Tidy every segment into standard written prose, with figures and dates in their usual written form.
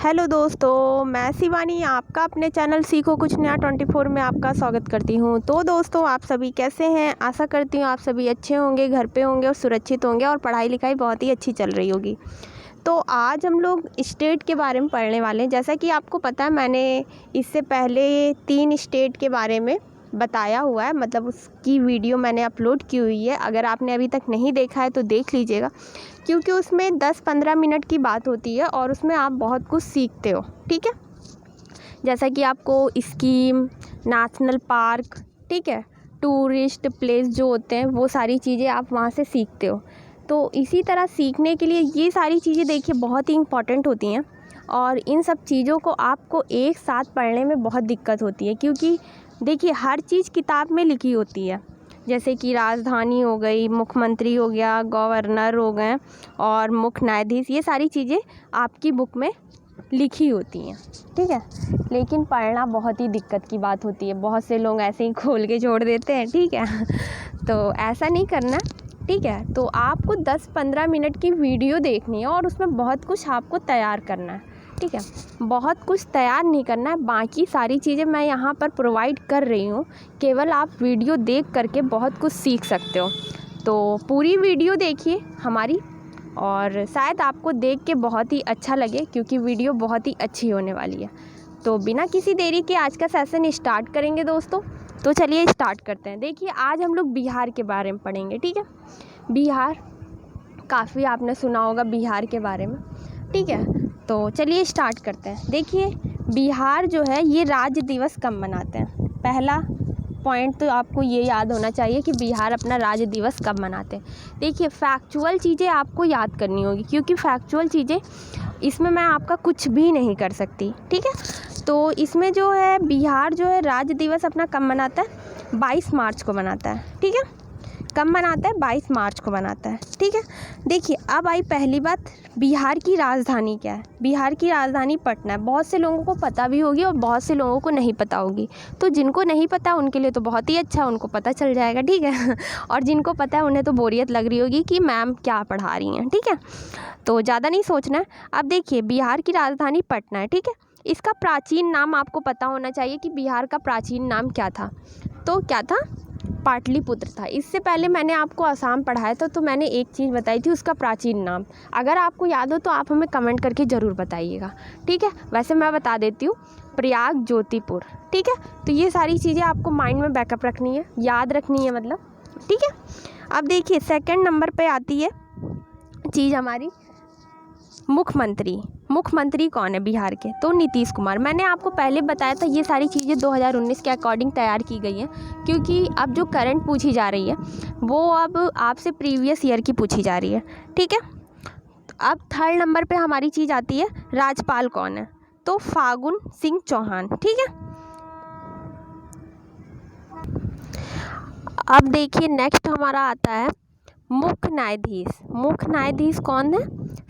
Hello दोस्तों, मैं शिवानी आपका अपने चैनल सीखो कुछ नया 24 में आपका स्वागत करती हूं। तो दोस्तों, आप सभी कैसे हैं? आशा करती हूं आप सभी अच्छे होंगे, घर पे होंगे और सुरक्षित होंगे और पढ़ाई लिखाई बहुत ही अच्छी चल रही होगी। तो आज हम लोग स्टेट के बारे में पढ़ने वाले हैं। जैसा कि आपको पता है, मैंने इससे पहले 3 स्टेट के बारे में बताया हुआ है, मतलब उसकी वीडियो मैंने अपलोड की हुई है। अगर आपने अभी तक नहीं देखा है तो देख लीजिएगा, क्योंकि उसमें 10-15 मिनट की बात होती है और उसमें आप बहुत कुछ सीखते हो। ठीक है, जैसा कि आपको स्कीम, नेशनल पार्क, ठीक है, टूरिस्ट प्लेस जो होते हैं वो सारी चीज़ें आप वहाँ से सीखते हो। तो इसी तरह सीखने के लिए ये सारी चीज़ें देखिए बहुत ही इम्पॉर्टेंट होती हैं, और इन सब चीज़ों को आपको एक साथ पढ़ने में बहुत दिक्कत होती है, क्योंकि देखिए हर चीज़ किताब में लिखी होती है। जैसे कि राजधानी हो गई, मुख्यमंत्री हो गया, गवर्नर हो गए और मुख्य न्यायाधीश, ये सारी चीज़ें आपकी बुक में लिखी होती हैं। ठीक है, लेकिन पढ़ना बहुत ही दिक्कत की बात होती है। बहुत से लोग ऐसे ही खोल के छोड़ देते हैं। ठीक है तो ऐसा नहीं करना। ठीक है, तो आपको 10-15 मिनट की वीडियो देखनी है और उसमें बहुत कुछ आपको तैयार करना है। ठीक है, बहुत कुछ तैयार नहीं करना है, बाकी सारी चीज़ें मैं यहाँ पर प्रोवाइड कर रही हूँ। केवल आप वीडियो देख करके बहुत कुछ सीख सकते हो। तो पूरी वीडियो देखिए हमारी, और शायद आपको देख के बहुत ही अच्छा लगे, क्योंकि वीडियो बहुत ही अच्छी होने वाली है। तो बिना किसी देरी के आज का सेशन स्टार्ट करेंगे दोस्तों। तो चलिए स्टार्ट करते हैं। देखिए आज हम लोग बिहार के बारे में पढ़ेंगे। ठीक है, बिहार काफ़ी आपने सुना होगा बिहार के बारे में। ठीक है, तो चलिए स्टार्ट करते हैं। देखिए बिहार जो है ये राज्य दिवस कब मनाते हैं? पहला पॉइंट तो आपको ये याद होना चाहिए कि बिहार अपना राज्य दिवस कब मनाते हैं। देखिए फैक्चुअल चीज़ें आपको याद करनी होगी, क्योंकि फैक्चुअल चीज़ें इसमें मैं आपका कुछ भी नहीं कर सकती। ठीक है, तो इसमें जो है बिहार जो है राज्य दिवस अपना कब मनाता है? 22 मार्च को मनाता है। ठीक है, कब मनाता है? 22 मार्च को मनाता है। ठीक है, देखिए अब आई पहली बात, बिहार की राजधानी क्या है? बिहार की राजधानी पटना है। बहुत से लोगों को पता भी होगी और बहुत से लोगों को नहीं पता होगी। तो जिनको नहीं पता उनके लिए तो बहुत ही अच्छा, उनको पता चल जाएगा। ठीक है और जिनको पता है उन्हें तो बोरियत लग रही होगी कि मैम क्या पढ़ा रही हैं। ठीक है, तो ज़्यादा नहीं सोचना है। अब देखिए बिहार की राजधानी पटना है। ठीक है, इसका प्राचीन नाम आपको पता होना चाहिए कि बिहार का प्राचीन नाम क्या था। तो क्या था? पाटलिपुत्र था। इससे पहले मैंने आपको आसाम पढ़ाया था, तो मैंने एक चीज़ बताई थी उसका प्राचीन नाम। अगर आपको याद हो तो आप हमें कमेंट करके ज़रूर बताइएगा। ठीक है, वैसे मैं बता देती हूँ, प्रयाग ज्योतिपुर। ठीक है, तो ये सारी चीज़ें आपको माइंड में बैकअप रखनी है, याद रखनी है मतलब। ठीक है, अब देखिए सेकंड नंबर पे आती है चीज़ हमारी मुख्यमंत्री। मुख्यमंत्री कौन है बिहार के? तो नीतीश कुमार। मैंने आपको पहले बताया था ये सारी चीज़ें 2019 के अकॉर्डिंग तैयार की गई हैं, क्योंकि अब जो करंट पूछी जा रही है वो अब आपसे प्रीवियस ईयर की पूछी जा रही है। ठीक है, तो अब थर्ड नंबर पे हमारी चीज़ आती है राज्यपाल कौन है? तो फागुन सिंह चौहान। ठीक है, अब देखिए नेक्स्ट हमारा आता है मुख्य न्यायाधीश। मुख्य न्यायाधीश कौन है?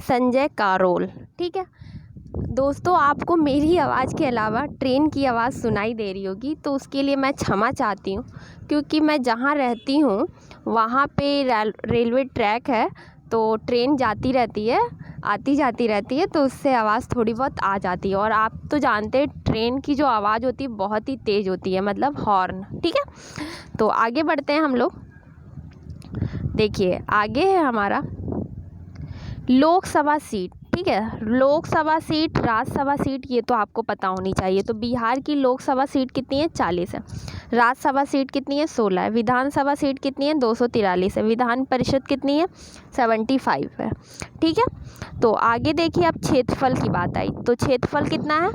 संजय करोल। ठीक है दोस्तों, आपको मेरी आवाज़ के अलावा ट्रेन की आवाज़ सुनाई दे रही होगी, तो उसके लिए मैं क्षमा चाहती हूँ, क्योंकि मैं जहाँ रहती हूँ वहाँ पे रेलवे ट्रैक है, तो ट्रेन जाती रहती है, आती जाती रहती है, तो उससे आवाज़ थोड़ी बहुत आ जाती है। और आप तो जानते हैं ट्रेन की जो आवाज़ होती है बहुत ही तेज़ होती है, मतलब हॉर्न। ठीक है, तो आगे बढ़ते हैं हम लोग। देखिए आगे है हमारा लोकसभा सीट। ठीक है, लोकसभा सीट, राज्यसभा सीट, ये तो आपको पता होनी चाहिए। तो बिहार की लोकसभा सीट कितनी है? 40 है। राज्यसभा सीट कितनी है? 16 है। विधानसभा सीट कितनी है? 243 है। विधान परिषद कितनी है? 75 है। ठीक है, तो आगे देखिए अब क्षेत्रफल की बात आई, तो क्षेत्रफल कितना है?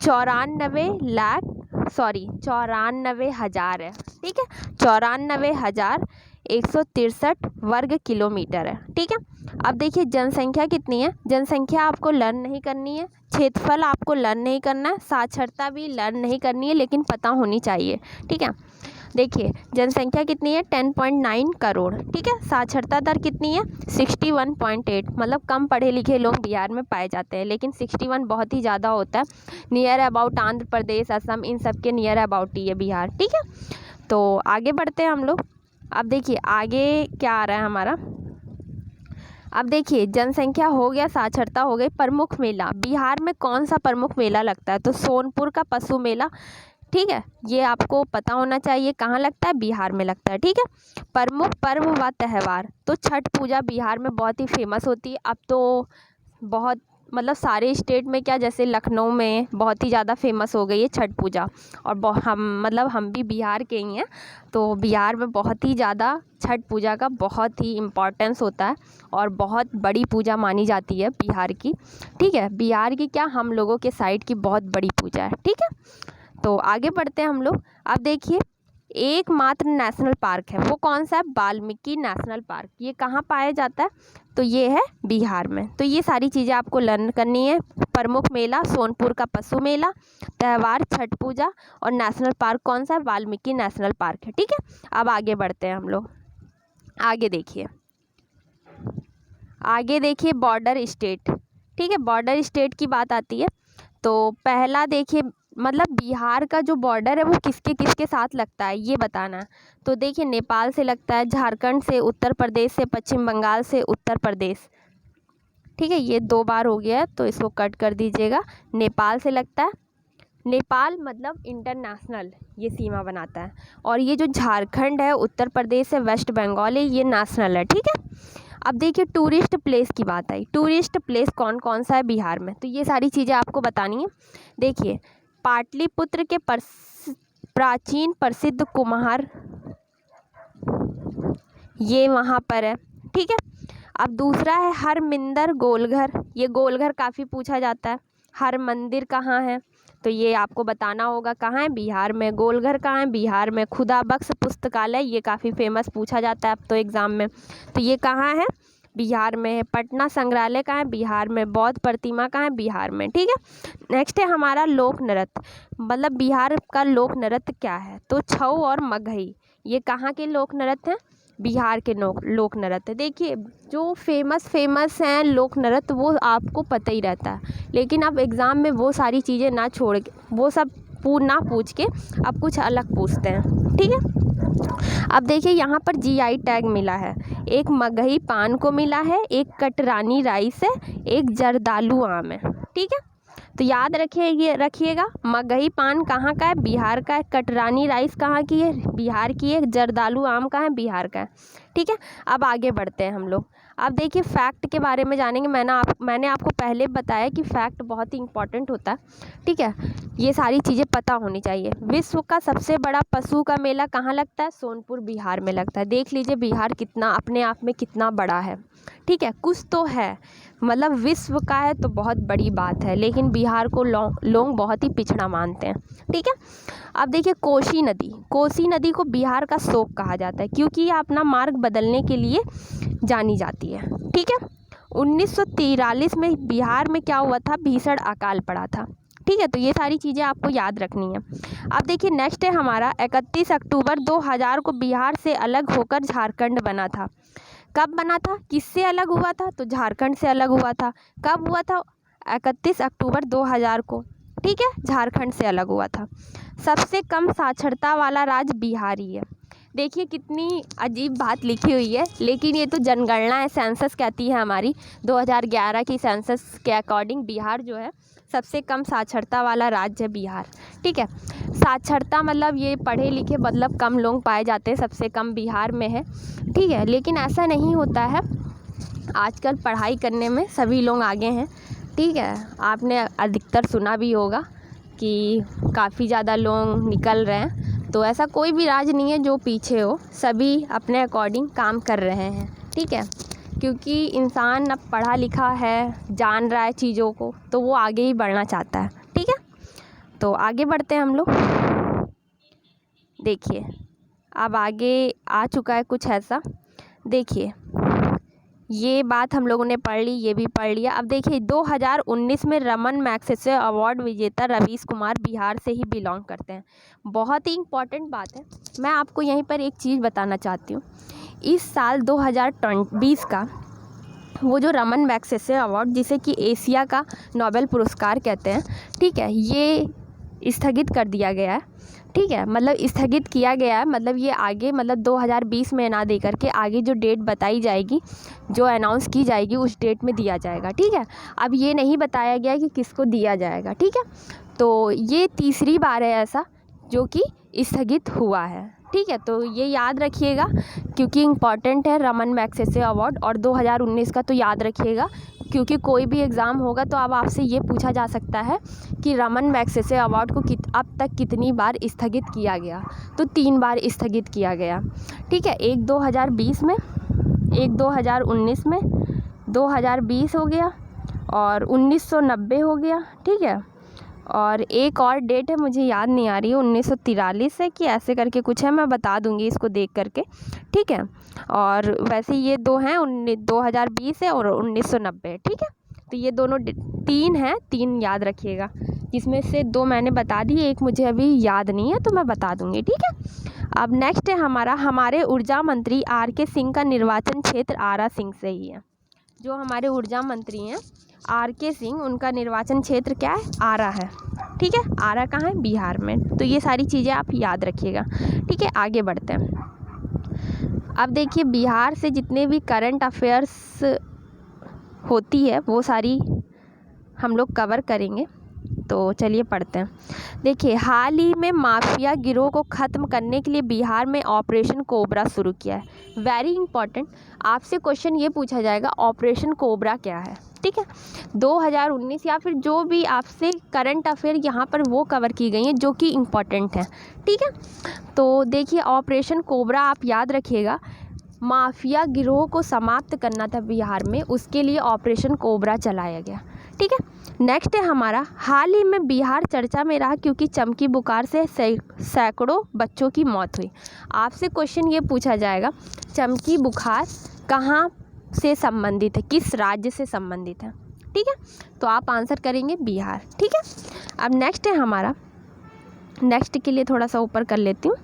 94,000 है। ठीक है, 94,163 वर्ग किलोमीटर है। ठीक है, अब देखिए जनसंख्या कितनी है? जनसंख्या आपको लर्न नहीं करनी है, क्षेत्रफल आपको लर्न नहीं करना है, साक्षरता भी लर्न नहीं करनी है, लेकिन पता होनी चाहिए। ठीक है, देखिए जनसंख्या कितनी है? 10.9 करोड़। ठीक है, साक्षरता दर कितनी है? 61.8। मतलब कम पढ़े लिखे लोग बिहार में पाए जाते हैं, लेकिन 61 बहुत ही ज़्यादा होता है। नियर अबाउट आंध्र प्रदेश, असम, इन सब के नियर अबाउट ही है बिहार। ठीक है, तो आगे बढ़ते हैं हम लोग। अब देखिए आगे क्या आ रहा है हमारा, अब देखिए जनसंख्या हो गया, साक्षरता हो गई, प्रमुख मेला बिहार में कौन सा प्रमुख मेला लगता है? तो सोनपुर का पशु मेला, ठीक है, ये आपको पता होना चाहिए। कहाँ लगता है? बिहार में लगता है, ठीक है। प्रमुख पर्व व त्यौहार, तो छठ पूजा बिहार में बहुत ही फेमस होती है। अब तो बहुत मतलब सारे स्टेट में क्या, जैसे लखनऊ में बहुत ही ज़्यादा फेमस हो गई है छठ पूजा। और हम भी बिहार के ही हैं, तो बिहार में बहुत ही ज़्यादा छठ पूजा का बहुत ही इम्पोर्टेंस होता है और बहुत बड़ी पूजा मानी जाती है बिहार की, ठीक है। बिहार की क्या, हम लोगों के साइड की बहुत बड़ी पूजा है, ठीक है। तो आगे बढ़ते हैं हम लोग। अब देखिए एकमात्र नेशनल पार्क है, वो कौन सा है? Valmiki national park. ये कहाँ पाया जाता है? तो ये है बिहार में। तो ये सारी चीज़ें आपको लर्न करनी है। प्रमुख मेला सोनपुर का पशु मेला, त्यौहार छठ पूजा, और नेशनल पार्क कौन सा है? वाल्मीकि नेशनल पार्क है, ठीक है। अब आगे बढ़ते हैं हम लोग। आगे देखिए बॉर्डर स्टेट, ठीक है। बॉर्डर स्टेट की बात आती है तो पहला देखिए, मतलब बिहार का जो बॉर्डर है वो किसके किसके साथ लगता है ये बताना है। तो देखिए नेपाल से लगता है, झारखंड से, उत्तर प्रदेश से, पश्चिम बंगाल से, उत्तर प्रदेश, ठीक है। ये 2 बार हो गया है तो इसको कट कर दीजिएगा। नेपाल से लगता है, नेपाल मतलब इंटरनेशनल ये सीमा बनाता है। और ये जो झारखंड है, उत्तर प्रदेश है, वेस्ट बंगाल है, ये नेशनल है, ठीक है। अब देखिए टूरिस्ट प्लेस की बात आई। टूरिस्ट प्लेस कौन कौन सा है बिहार में? तो ये सारी चीज़ें आपको बतानी है। देखिए पाटलिपुत्र के प्राचीन प्रसिद्ध कुम्हार ये वहाँ पर है, ठीक है। अब दूसरा है हरमिंदर गोलघर, ये गोलघर काफ़ी पूछा जाता है। हर मंदिर कहाँ है? तो ये आपको बताना होगा कहाँ है? बिहार में। गोलघर कहाँ है? बिहार में। खुदा बख्श पुस्तकालय, ये काफ़ी फेमस पूछा जाता है अब तो एग्ज़ाम में, तो ये कहाँ है? बिहार में है। पटना संग्रहालय कहाँ है? बिहार में। बौद्ध प्रतिमा कहाँ है? बिहार में, ठीक है। नेक्स्ट है हमारा लोक नृत्य, मतलब बिहार का लोक नृत्य क्या है? तो छऊ और मगही, ये कहाँ के लोक नृत्य हैं? बिहार के लोक नृत्य। देखिए जो फेमस हैं लोक नृत्य वो आपको पता ही रहता है, लेकिन अब एग्ज़ाम में वो सारी चीज़ें ना छोड़ के, वो सब ना पूछ के अब कुछ अलग पूछते हैं, ठीक है। अब देखिए यहाँ पर जीआई टैग मिला है, एक मगही पान को मिला है, एक कटरानी राइस है, एक जर्दालू आम है, ठीक है। तो याद रखिएगा मगही पान कहाँ का है? बिहार का है। कटरानी राइस कहाँ की है? बिहार की है। जर्दालू आम कहाँ है? बिहार का है, ठीक है। अब आगे बढ़ते हैं हम लोग। अब देखिए फैक्ट के बारे में जानेंगे। मैंने आपको पहले बताया कि फैक्ट बहुत ही इंपॉर्टेंट होता है, ठीक है। ये सारी चीज़ें पता होनी चाहिए। विश्व का सबसे बड़ा पशु का मेला कहाँ लगता है? सोनपुर बिहार में लगता है। देख लीजिए बिहार कितना अपने आप में कितना बड़ा है, ठीक है। कुछ तो है, मतलब विश्व का है तो बहुत बड़ी बात है, लेकिन बिहार को लोग बहुत ही पिछड़ा मानते हैं, ठीक है। अब देखिए कोसी नदी को बिहार का शोक कहा जाता है, क्योंकि ये अपना मार्ग बदलने के लिए जानी जाती है, ठीक है। 1943 में बिहार में क्या हुआ था? भीषण अकाल पड़ा था, ठीक है। तो ये सारी चीज़ें आपको याद रखनी है। अब देखिए नेक्स्ट है हमारा 31 अक्टूबर 2000 को बिहार से अलग होकर झारखंड बना था। कब बना था? किससे अलग हुआ था? तो झारखंड से अलग हुआ था। कब हुआ था? 31 अक्टूबर 2000 को, ठीक है, झारखंड से अलग हुआ था। सबसे कम साक्षरता वाला राज्य बिहार ही है। देखिए कितनी अजीब बात लिखी हुई है, लेकिन ये तो जनगणना है, सेंसस कहती है हमारी। 2011 की सेंसस के अकॉर्डिंग बिहार जो है सबसे कम साक्षरता वाला राज्य है बिहार, ठीक है। साक्षरता मतलब ये पढ़े लिखे मतलब कम लोग पाए जाते हैं, सबसे कम बिहार में है, ठीक है। लेकिन ऐसा नहीं होता है, आजकल पढ़ाई करने में सभी लोग आगे हैं, ठीक है। आपने अधिकतर सुना भी होगा कि काफ़ी ज़्यादा लोग निकल रहे हैं, तो ऐसा कोई भी राज्य नहीं है जो पीछे हो, सभी अपने अकॉर्डिंग काम कर रहे हैं, ठीक है। क्योंकि इंसान अब पढ़ा लिखा है, जान रहा है चीज़ों को, तो वो आगे ही बढ़ना चाहता है, ठीक है। तो आगे बढ़ते हैं हम लोग। देखिए अब आगे आ चुका है कुछ ऐसा। देखिए ये बात हम लोगों ने पढ़ ली, ये भी पढ़ लिया। अब देखिए 2019 में रमन मैग्सेसे अवार्ड विजेता रवीश कुमार बिहार से ही बिलोंग करते हैं। बहुत ही इम्पॉर्टेंट बात है। मैं आपको यहीं पर एक चीज़ बताना चाहती हूँ। इस साल 2020 का वो जो रमन मैग्सेसे अवार्ड, जिसे कि एशिया का नोबेल पुरस्कार कहते हैं, ठीक है, ये स्थगित कर दिया गया है। ठीक है, मतलब स्थगित किया गया है, मतलब ये आगे मतलब 2020 में ना दे करके आगे जो डेट बताई जाएगी, जो अनाउंस की जाएगी उस डेट में दिया जाएगा। ठीक है, अब ये नहीं बताया गया कि किसको दिया जाएगा। ठीक है, तो ये तीसरी बार है ऐसा जो कि स्थगित हुआ है। ठीक है, तो ये याद रखिएगा क्योंकि इम्पॉर्टेंट है रमन मैग्सेसे अवार्ड। और 2019 का तो याद रखिएगा क्योंकि कोई भी एग्ज़ाम होगा तो अब आपसे ये पूछा जा सकता है कि रमन मैग्सेसे अवार्ड को अब तक कितनी बार स्थगित किया गया, तो 3 बार स्थगित किया गया। ठीक है, एक 2020 में, एक 2019 में, 2020 हो गया और 1990 हो गया। ठीक है, और एक और डेट है मुझे याद नहीं आ रही है, 1943 है कि ऐसे करके कुछ है, मैं बता दूंगी इसको देख करके। ठीक है, और वैसे ये दो हैं, 2020 है और 1990। ठीक है, तो ये दोनों 3 हैं, 3 याद रखिएगा, जिसमें से 2 मैंने बता दी, एक मुझे अभी याद नहीं है तो मैं बता दूंगी। ठीक है, अब नेक्स्ट है हमारे ऊर्जा मंत्री RK सिंह का निर्वाचन क्षेत्र आरा सिंह से ही है। जो हमारे ऊर्जा मंत्री हैं RK सिंह, उनका निर्वाचन क्षेत्र क्या है? आरा है। ठीक है, आरा कहाँ है? बिहार में। तो ये सारी चीज़ें आप याद रखिएगा। ठीक है, आगे बढ़ते हैं। अब देखिए बिहार से जितने भी करंट अफेयर्स होती है वो सारी हम लोग कवर करेंगे। तो चलिए पढ़ते हैं। देखिए, हाल ही में माफिया गिरोह को ख़त्म करने के लिए बिहार में ऑपरेशन कोबरा शुरू किया है। वेरी इंपॉर्टेंट, आपसे क्वेश्चन ये पूछा जाएगा ऑपरेशन कोबरा क्या है। ठीक है, 2019 या फिर जो भी आपसे करंट अफेयर यहाँ पर वो कवर की गई हैं जो कि इम्पॉर्टेंट हैं। ठीक है, तो देखिए ऑपरेशन कोबरा आप याद रखिएगा, माफिया गिरोह को समाप्त करना था बिहार में, उसके लिए ऑपरेशन कोबरा चलाया गया। ठीक है, नेक्स्ट है हमारा, हाल ही में बिहार चर्चा में रहा क्योंकि चमकी बुखार से सैकड़ों बच्चों की मौत हुई। आपसे क्वेश्चन ये पूछा जाएगा चमकी बुखार कहाँ से संबंधित है, किस राज्य से संबंधित है। ठीक है, तो आप आंसर करेंगे बिहार। ठीक है, अब नेक्स्ट है हमारा, नेक्स्ट के लिए थोड़ा सा ऊपर कर लेती हूँ।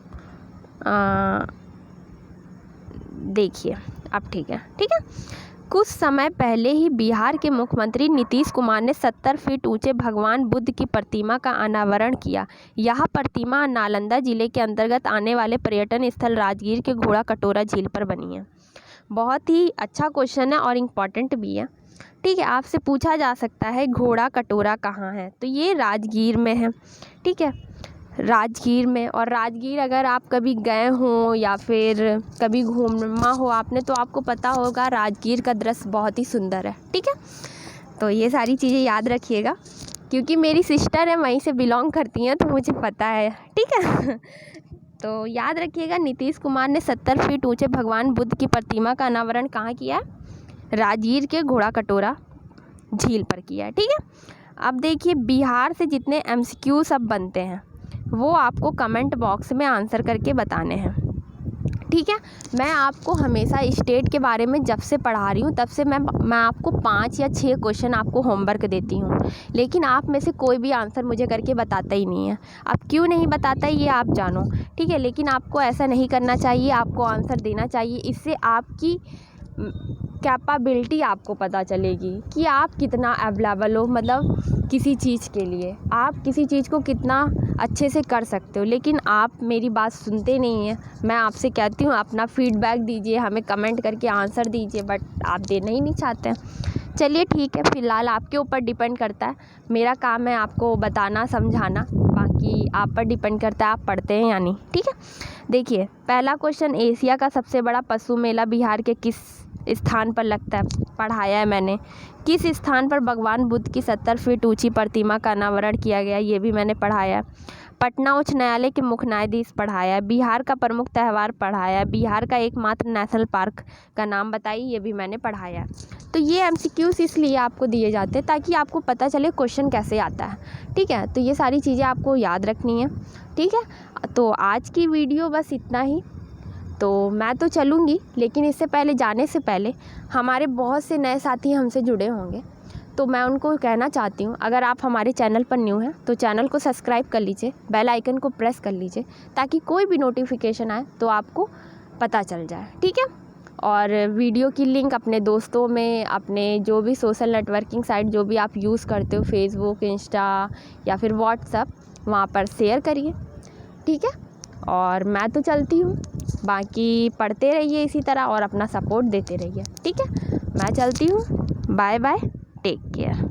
देखिए अब ठीक है। ठीक है, कुछ समय पहले ही बिहार के मुख्यमंत्री नीतीश कुमार ने 70 फीट ऊंचे भगवान बुद्ध की प्रतिमा का अनावरण किया। यह प्रतिमा नालंदा जिले के अंतर्गत आने वाले पर्यटन स्थल राजगीर के घोड़ा कटोरा झील पर बनी है। बहुत ही अच्छा क्वेश्चन है और इम्पॉर्टेंट भी है। ठीक है, आपसे पूछा जा सकता है घोड़ा कटोरा कहाँ है, तो ये राजगीर में है। ठीक है, राजगीर में। और राजगीर अगर आप कभी गए हों या फिर कभी घूमा हो आपने तो आपको पता होगा राजगीर का दृश्य बहुत ही सुंदर है। ठीक है, तो ये सारी चीज़ें याद रखिएगा क्योंकि मेरी सिस्टर है वहीं से बिलोंग करती हैं तो मुझे पता है। ठीक है तो याद रखिएगा नीतीश कुमार ने 70 फीट ऊंचे भगवान बुद्ध की प्रतिमा का अनावरण कहाँ किया है? राजगीर के घोड़ा कटोरा झील पर किया है। ठीक है, अब देखिए बिहार से जितने MCQ सब बनते हैं वो आपको कमेंट बॉक्स में आंसर करके बताने हैं। ठीक है, मैं आपको हमेशा स्टेट के बारे में जब से पढ़ा रही हूँ तब से मैं आपको 5 या 6 क्वेश्चन आपको होमवर्क देती हूँ, लेकिन आप में से कोई भी आंसर मुझे करके बताता ही नहीं है। आप क्यों नहीं बताता ये आप जानो। ठीक है, लेकिन आपको ऐसा नहीं करना चाहिए, आपको आंसर देना चाहिए। इससे आपकी कैपेबिलिटी आपको पता चलेगी कि आप कितना अवेलेबल हो, मतलब किसी चीज़ के लिए आप किसी चीज़ को कितना अच्छे से कर सकते हो। लेकिन आप मेरी बात सुनते नहीं हैं। मैं आपसे कहती हूँ अपना फीडबैक दीजिए, हमें कमेंट करके आंसर दीजिए, बट आप देना ही नहीं चाहते हैं। चलिए ठीक है, फ़िलहाल आपके ऊपर डिपेंड करता है। मेरा काम है आपको बताना समझाना, बाकी आप पर डिपेंड करता है आप पढ़ते हैं या नहीं। ठीक है, देखिए पहला क्वेश्चन, एशिया का सबसे बड़ा पशु मेला बिहार के किस स्थान पर लगता है? पढ़ाया है मैंने। किस स्थान पर भगवान बुद्ध की 70 फीट ऊंची प्रतिमा का अनावरण किया गया, ये भी मैंने पढ़ाया है। पटना उच्च न्यायालय के मुख्य न्यायाधीश पढ़ाया है। बिहार का प्रमुख त्यौहार पढ़ाया है। बिहार का एकमात्र नेशनल पार्क का नाम बताइए, ये भी मैंने पढ़ाया है। तो ये MCQs इसलिए आपको दिए जाते हैं ताकि आपको पता चले क्वेश्चन कैसे आता है। ठीक है, तो ये सारी चीज़ें आपको याद रखनी है। ठीक है, तो आज की वीडियो बस इतना ही। तो मैं तो चलूँगी, लेकिन इससे पहले जाने से पहले हमारे बहुत से नए साथी हमसे जुड़े होंगे, तो मैं उनको कहना चाहती हूँ अगर आप हमारे चैनल पर न्यू हैं तो चैनल को सब्सक्राइब कर लीजिए, बेल आइकन को प्रेस कर लीजिए ताकि कोई भी नोटिफिकेशन आए तो आपको पता चल जाए। ठीक है, और वीडियो की लिंक अपने दोस्तों में, अपने जो भी सोशल नेटवर्किंग साइट जो भी आप यूज़ करते हो, फेसबुक, इंस्टा या फिर व्हाट्सएप, वहाँ पर शेयर करिए। ठीक है। और मैं तो चलती हूँ, बाकी पढ़ते रहिए इसी तरह और अपना सपोर्ट देते रहिए, ठीक है। मैं चलती हूँ, बाय बाय, टेक केयर।